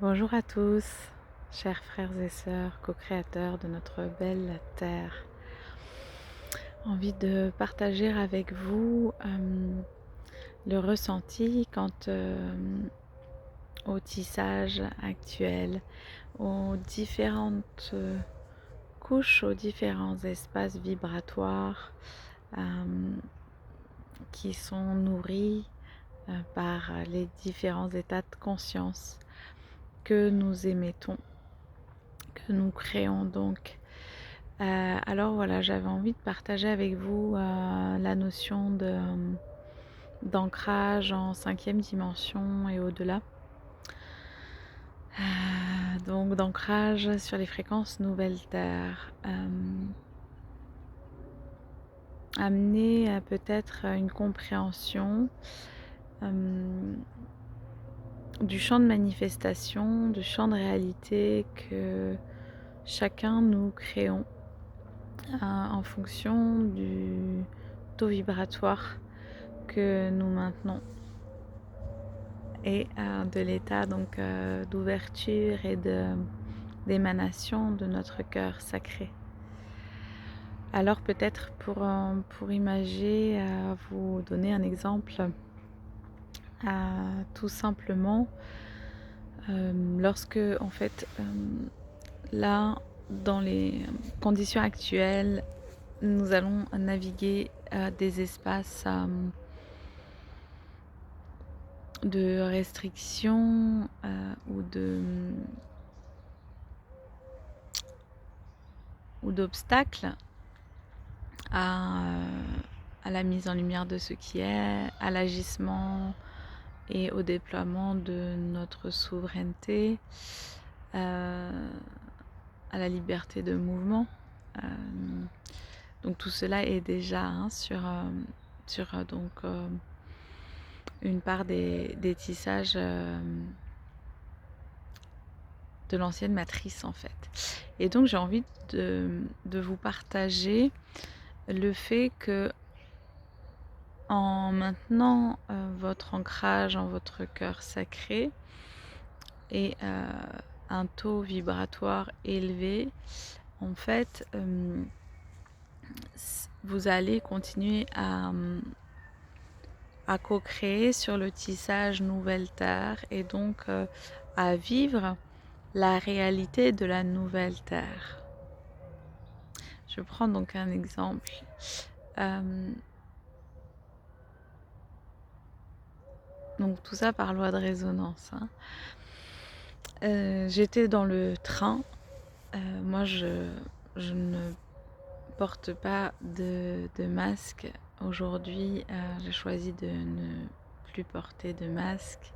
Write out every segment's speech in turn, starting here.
Bonjour à tous, chers frères et sœurs, co-créateurs de notre belle terre. Envie de partager avec vous le ressenti quant au tissage actuel, aux différentes couches, aux différents espaces vibratoires qui sont nourris par les différents états de conscience que nous émettons, que nous créons donc. Alors voilà, j'avais envie de partager avec vous la notion d'ancrage en 5e dimension et au-delà. Donc d'ancrage sur les fréquences nouvelle Terre. Amener à peut-être une compréhension du champ de manifestation, du champ de réalité que chacun nous créons en fonction du taux vibratoire que nous maintenons et de l'état donc d'ouverture et d'émanation de notre cœur sacré. Alors peut-être pour imager, vous donner un exemple, tout simplement, lorsque en fait là dans les conditions actuelles nous allons naviguer des espaces de restrictions ou d'obstacles à la mise en lumière de ce qui est, à l'agissement et au déploiement de notre souveraineté, à la liberté de mouvement. Donc tout cela est déjà sur donc une part des tissages de l'ancienne matrice en fait. Et donc j'ai envie de vous partager le fait que en maintenant votre ancrage en votre cœur sacré et un taux vibratoire élevé, en fait, vous allez continuer à co-créer sur le tissage nouvelle terre et donc à vivre la réalité de la nouvelle terre. Je prends donc un exemple. Donc tout ça par loi de résonance. J'étais dans le train. Moi, je ne porte pas de masque. Aujourd'hui, j'ai choisi de ne plus porter de masque.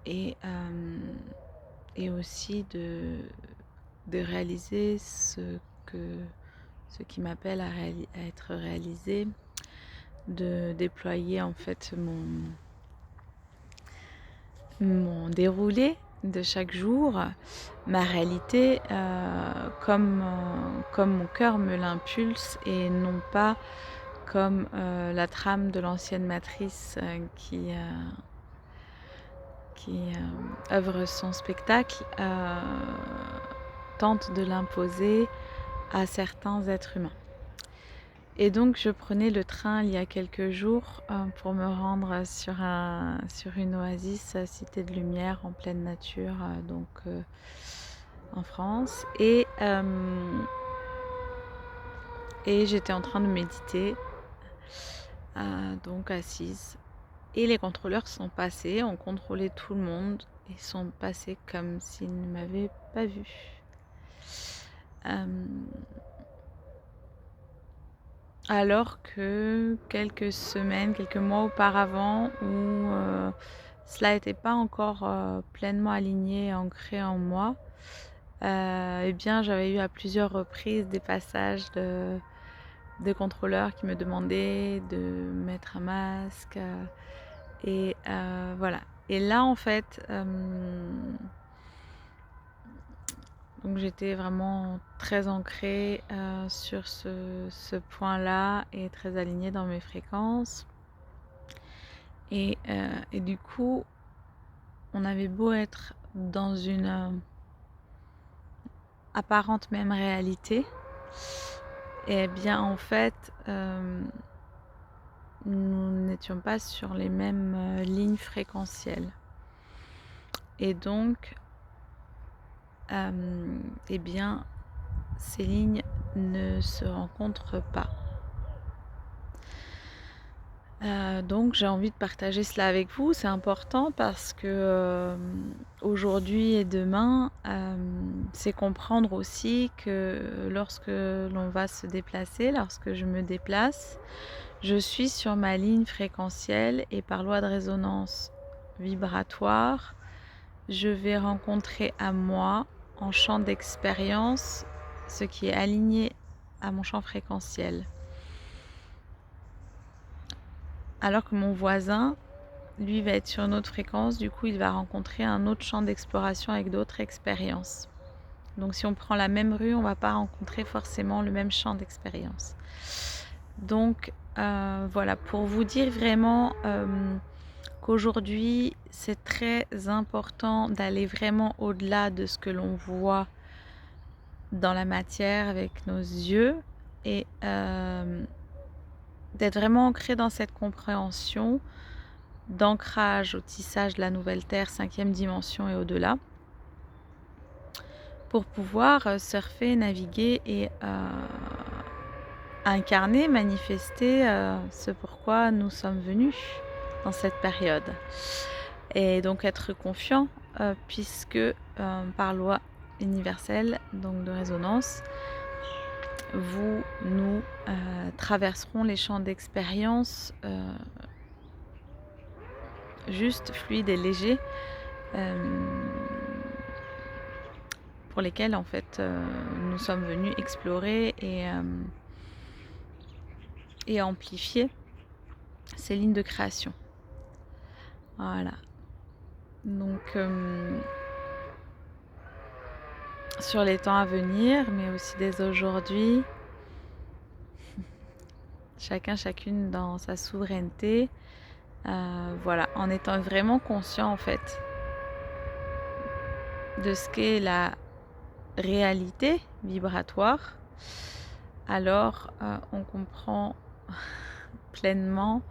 Et aussi de réaliser ce qui m'appelle à être réalisé, de déployer en fait mon déroulé de chaque jour, ma réalité comme mon cœur me l'impulse et non pas comme la trame de l'ancienne matrice qui œuvre son spectacle tente de l'imposer à certains êtres humains. Et donc je prenais le train il y a quelques jours pour me rendre sur une oasis cité de lumière en pleine nature donc en France et j'étais en train de méditer donc assise et les contrôleurs sont passés, ont contrôlé tout le monde et sont passés comme s'ils ne m'avaient pas vue. Alors que quelques semaines, quelques mois auparavant, où cela n'était pas encore pleinement aligné et ancré en moi, eh bien j'avais eu à plusieurs reprises des passages de contrôleurs qui me demandaient de mettre un masque. Et voilà. Et là en fait, donc j'étais vraiment très ancrée sur ce point-là et très alignée dans mes fréquences. Et du coup, on avait beau être dans une apparente même réalité, et bien en fait, nous n'étions pas sur les mêmes lignes fréquentielles. Et donc, eh bien, ces lignes ne se rencontrent pas. Donc j'ai envie de partager cela avec vous. C'est important parce que aujourd'hui et demain, c'est comprendre aussi que lorsque l'on va se déplacer, lorsque je me déplace, je suis sur ma ligne fréquentielle et par loi de résonance vibratoire, je vais rencontrer à moi en champ d'expérience ce qui est aligné à mon champ fréquentiel. Alors que mon voisin, lui, va être sur une autre fréquence, du coup il va rencontrer un autre champ d'exploration avec d'autres expériences. Donc si on prend la même rue, on ne va pas rencontrer forcément le même champ d'expérience. Donc voilà, pour vous dire vraiment qu'aujourd'hui c'est très important d'aller vraiment au-delà de ce que l'on voit dans la matière avec nos yeux et d'être vraiment ancré dans cette compréhension d'ancrage au tissage de la nouvelle Terre, 5e dimension et au-delà, pour pouvoir surfer, naviguer et incarner, manifester ce pourquoi nous sommes venus dans cette période. Et donc être confiant puisque par loi universelle, donc de résonance, nous traverserons les champs d'expérience juste, fluides et légers pour lesquels en fait nous sommes venus explorer et amplifier ces lignes de création. Voilà. Donc sur les temps à venir, mais aussi dès aujourd'hui, chacune dans sa souveraineté, voilà, en étant vraiment conscient en fait de ce qu'est la réalité vibratoire, alors on comprend pleinement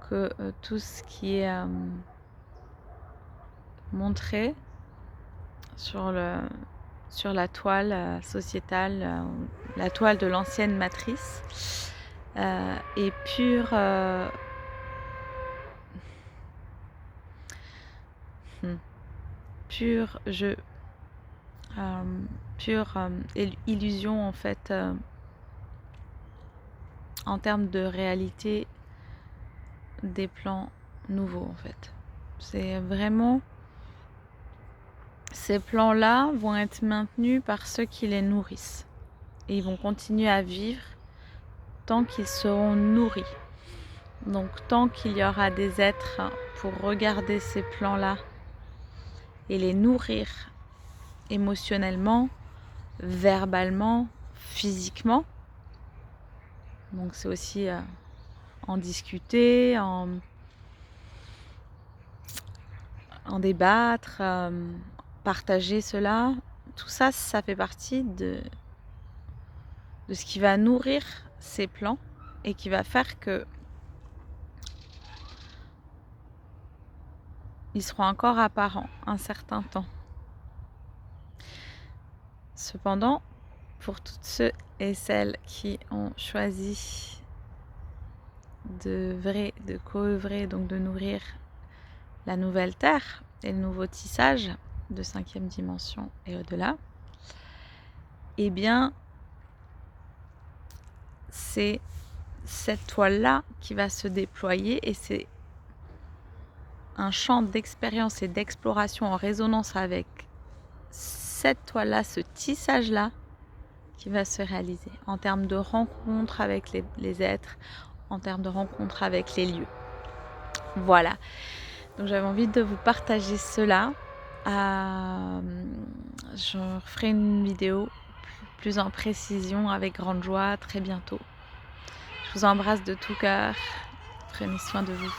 que tout ce qui est montré sur la toile sociétale, la toile de l'ancienne matrice, est pure pur jeu, pure illusion en fait, en termes de réalité des plans nouveaux en fait. C'est vraiment, ces plans-là vont être maintenus par ceux qui les nourrissent et ils vont continuer à vivre tant qu'ils seront nourris. Donc tant qu'il y aura des êtres pour regarder ces plans-là et les nourrir émotionnellement, verbalement, physiquement. Donc c'est aussi en discuter, en débattre, partager cela. Tout ça, ça fait partie de ce qui va nourrir ces plans et qui va faire que ils seront encore apparents un certain temps. Cependant, pour toutes ceux et celles qui ont choisi de co-œuvrer, donc de nourrir la nouvelle Terre et le nouveau tissage de 5e dimension et au-delà, eh bien, c'est cette toile-là qui va se déployer et c'est un champ d'expérience et d'exploration en résonance avec cette toile-là, ce tissage-là qui va se réaliser en termes de rencontre avec les êtres, en termes de rencontre avec les lieux. Voilà. Donc j'avais envie de vous partager cela. Je ferai une vidéo plus en précision avec grande joie très bientôt. Je vous embrasse de tout cœur. Prenez soin de vous.